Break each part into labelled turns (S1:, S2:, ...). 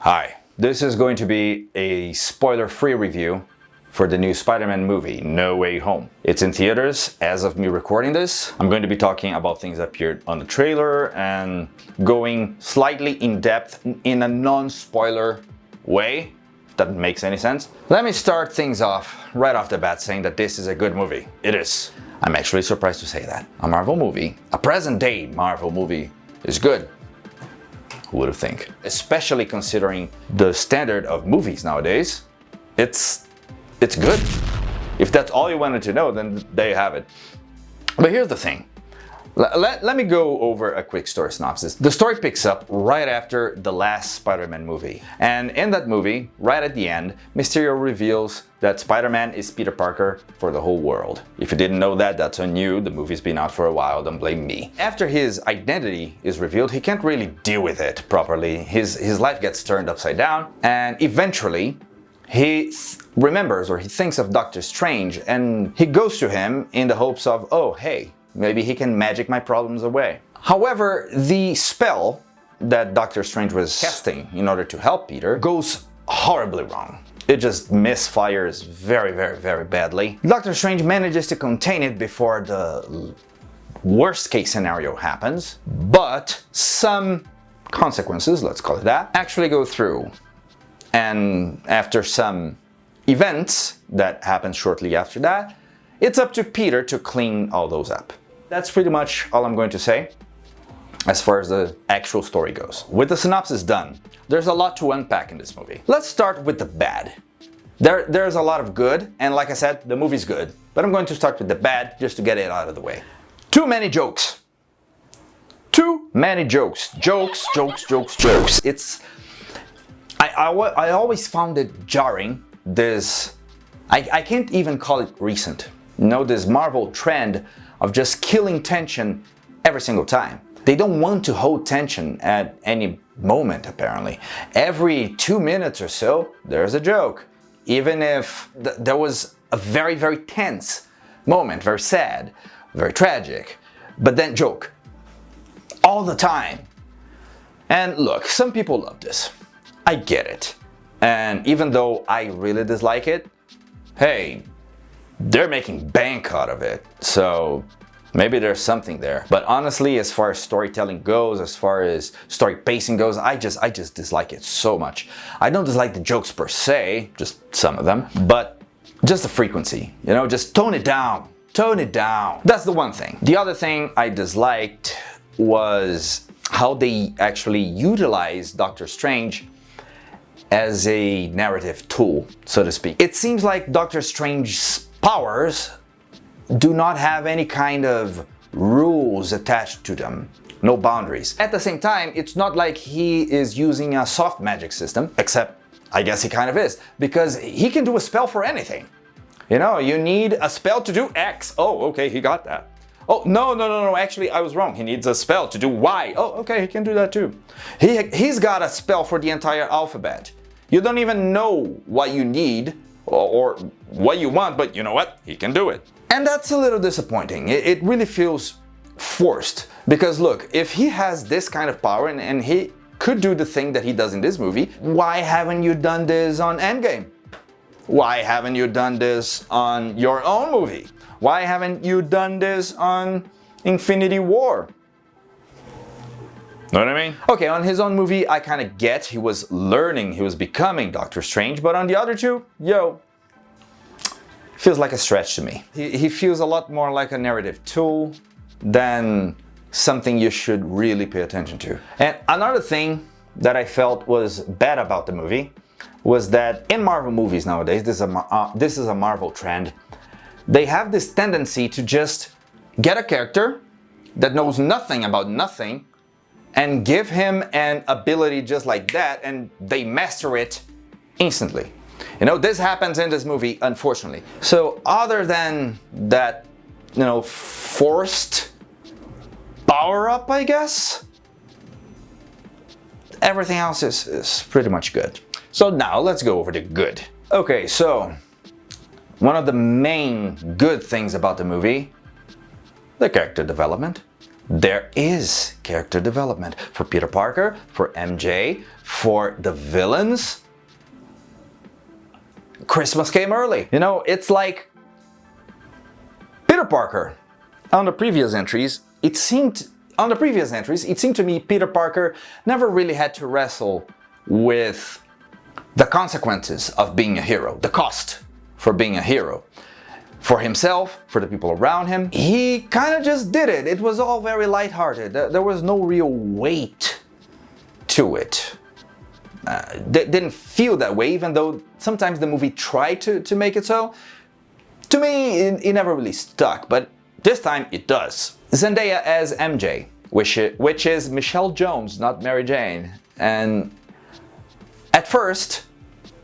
S1: Hi, this is going to be a spoiler-free review for the new Spider-Man movie, No Way Home. It's in theaters as of me recording this. I'm going to be talking about things that appeared on the trailer and going slightly in depth in a non-spoiler way, if that makes any sense. Let me start things off right off the bat saying that this is a good movie. It is. I'm actually surprised to say that. A Marvel movie, a present-day Marvel movie, is good. Who would have think? Especially considering the standard of movies nowadays, it's good. If that's all you wanted to know, then there you have it. But here's the thing. Let me go over a quick story synopsis. The story picks up right after the last Spider-Man movie. And in that movie, right at the end, Mysterio reveals that Spider-Man is Peter Parker for the whole world. If you didn't know that, that's on you. The movie's been out for a while, don't blame me. After his identity is revealed, he can't really deal with it properly. His life gets turned upside down, and eventually, he remembers or he thinks of Doctor Strange, and he goes to him in the hopes of, oh, hey, maybe he can magic my problems away. However, the spell that Doctor Strange was casting in order to help Peter goes horribly wrong. It just misfires very badly. Doctor Strange manages to contain it before the worst case scenario happens, but some consequences, let's call it that, actually go through. And after some events that happen shortly after that, it's up to Peter to clean all those up. That's pretty much all I'm going to say as far as the actual story goes. With the synopsis done, there's a lot to unpack in this movie. Let's start with the bad. There's a lot of good, and like I said, the movie's good. But I'm going to start with the bad just to get it out of the way. Too many jokes. Too many jokes. Jokes. It's... I always found it jarring, this... I can't even call it recent. You know, this Marvel trend of just killing tension every single time. They don't want to hold tension at any moment, apparently. Every 2 minutes or so, there's a joke. Even if there was a very tense moment, very sad, very tragic, but then joke. All the time. And look, some people love this. I get it. And even though I really dislike it, hey, they're making bank out of it, so maybe there's something there. But honestly, as far as storytelling goes, as far as story pacing goes, I just dislike it so much. I don't dislike the jokes per se, just some of them, but just the frequency, you know, just tone it down. Tone it down. That's the one thing. The other thing I disliked was how they actually utilized Doctor Strange as a narrative tool, so to speak. It seems like Doctor Strange's powers do not have any kind of rules attached to them, no boundaries. At the same time, it's not like he is using a soft magic system, except I guess he kind of is, because he can do a spell for anything. You know, you need a spell to do X. Oh, okay, he got that. Oh, no, actually I was wrong. He needs a spell to do Y. Oh, okay, he can do that too. He's got a spell for the entire alphabet. You don't even know what you need or what you want, but you know what? He can do it. And that's a little disappointing. It really feels forced. Because look, if he has this kind of power and he could do the thing that he does in this movie, why haven't you done this on Endgame? Why haven't you done this on your own movie? Why haven't you done this on Infinity War? Know what I mean? Okay, on his own movie, I kind of get he was learning, he was becoming Doctor Strange, but on the other two, feels like a stretch to me. He feels a lot more like a narrative tool than something you should really pay attention to. And another thing that I felt was bad about the movie was that in Marvel movies nowadays, this is a Marvel trend, they have this tendency to just get a character that knows nothing about nothing and give him an ability just like that, and they master it instantly. You know, this happens in this movie, unfortunately. So other than that, you know, forced power-up, I guess, everything else is pretty much good. So now let's go over the good. Okay, so one of the main good things about the movie, the character development. there is character development for Peter Parker, for MJ, for the villains. Christmas came early. You know, it's like Peter Parker. On the previous entries, it seemed to me Peter Parker never really had to wrestle with the consequences of being a hero, the cost for being a hero. For himself, for the people around him, he kind of just did it. It was all very lighthearted. There was no real weight to it. Didn't feel that way, even though sometimes the movie tried to make it so. To me, it never really stuck, but this time it does. Zendaya as MJ, which is Michelle Jones, not Mary Jane. And at first,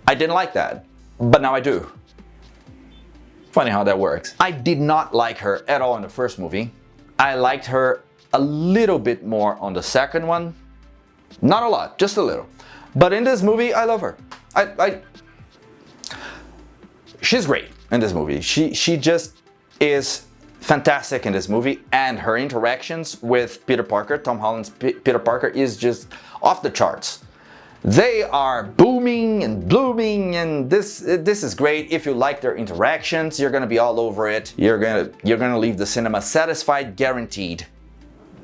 S1: I didn't like that, but now I do. Funny how that works. I did not like her at all in the first movie. I liked her a little bit more on the second one. Not a lot, just a little. But in this movie, I love her. She's great in this movie. She just is fantastic in this movie, and her interactions with Peter Parker, Tom Holland's Peter Parker, is just off the charts. They are booming and blooming, and this is great. If you like their interactions, you're gonna be all over it. You're gonna leave the cinema satisfied, guaranteed.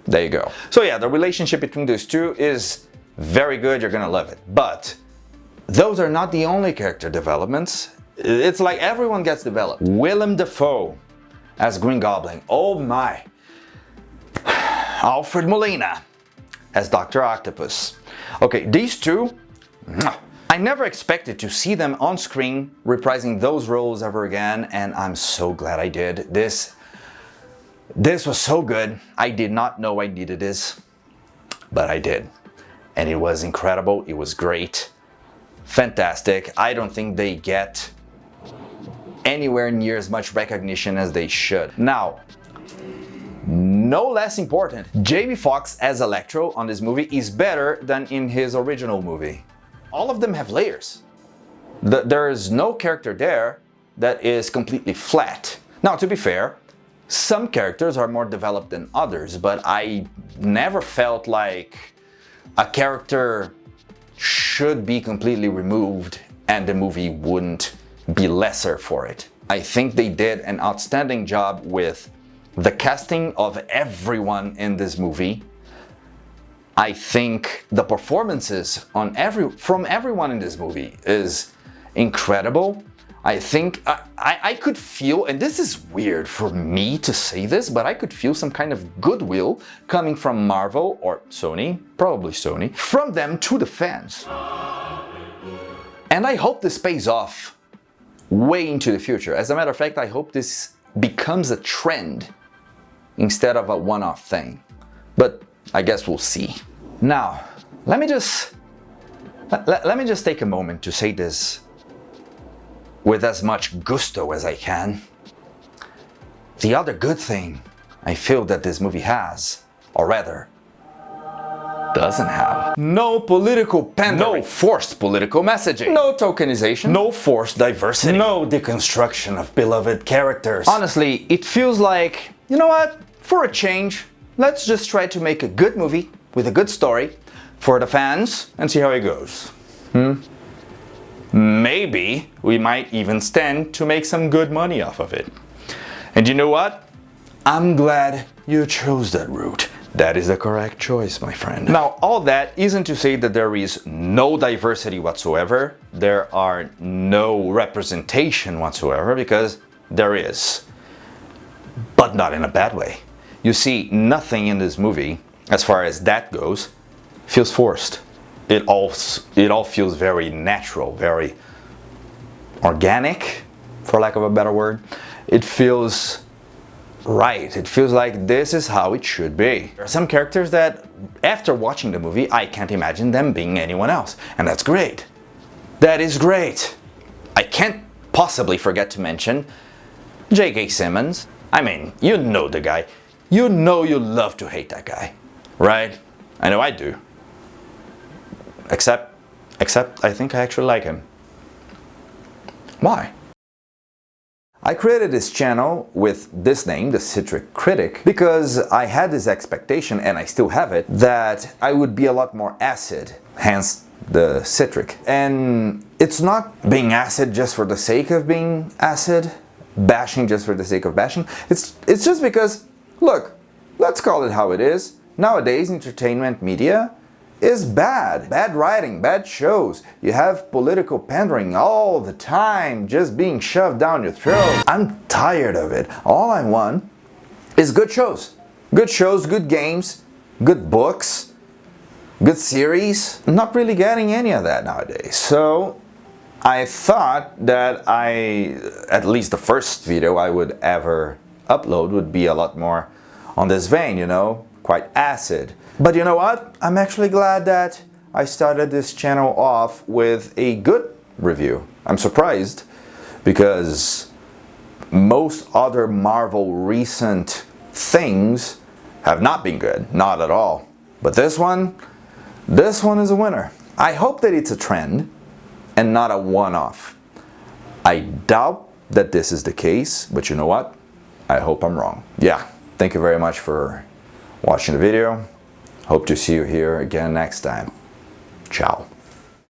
S1: There you go. So yeah, the relationship between those two is very good. You're gonna love it. But those are not the only character developments. It's like everyone gets developed. Willem Dafoe as Green Goblin. Oh my. Alfred Molina as Dr. Octopus. Okay, these two, I never expected to see them on screen reprising those roles ever again, and I'm so glad I did. This was so good. I did not know I needed this, but I did. And it was incredible. It was great. Fantastic. I don't think they get anywhere near as much recognition as they should. Now, no less important, Jamie Foxx as Electro on this movie is better than in his original movie. All of them have layers. There is no character there that is completely flat. Now, to be fair, some characters are more developed than others, but I never felt like a character should be completely removed and the movie wouldn't be lesser for it. I think they did an outstanding job with the casting of everyone in this movie. I think the performances from everyone in this movie is incredible. I think I could feel, and this is weird for me to say this, but I could feel some kind of goodwill coming from Marvel or Sony, probably Sony, from them to the fans. And I hope this pays off way into the future. As a matter of fact, I hope this becomes a trend instead of a one-off thing. But I guess we'll see. Now, let me just take a moment to say this with as much gusto as I can. The other good thing I feel that this movie has, or rather, doesn't have. No political pandering. No forced political messaging. No tokenization. No forced diversity. No deconstruction of beloved characters. Honestly, it feels like, you know what? For a change, let's just try to make a good movie with a good story for the fans and see how it goes. Maybe we might even stand to make some good money off of it. And you know what? I'm glad you chose that route. That is the correct choice, my friend. Now, all that isn't to say that there is no diversity whatsoever. There are no representation whatsoever, because there is. But not in a bad way. You see, nothing in this movie, as far as that goes, feels forced. It all feels very natural, very organic, for lack of a better word. It feels right. It feels like this is how it should be. There are some characters that, after watching the movie, I can't imagine them being anyone else. And that's great. That is great. I can't possibly forget to mention J.K. Simmons. I mean, you know the guy. You know you love to hate that guy, right? I know I do. Except I think I actually like him. Why? I created this channel with this name, the Citric Critic, because I had this expectation, and I still have it, that I would be a lot more acid, hence the citric. And it's not being acid just for the sake of being acid, bashing just for the sake of bashing. It's just because, look, let's call it how it is. Nowadays, entertainment media is bad. Bad writing, bad shows. You have political pandering all the time just being shoved down your throat. I'm tired of it. All I want is good shows. Good shows, good games, good books, good series. I'm not really getting any of that nowadays. So I thought that at least the first video I would ever upload would be a lot more on this vein, you know, quite acid. But you know what? I'm actually glad that I started this channel off with a good review. I'm surprised because most other Marvel recent things have not been good, not at all. But this one is a winner. I hope that it's a trend and not a one-off. I doubt that this is the case, but you know what? I hope I'm wrong. Yeah, thank you very much for watching the video. Hope to see you here again next time. Ciao.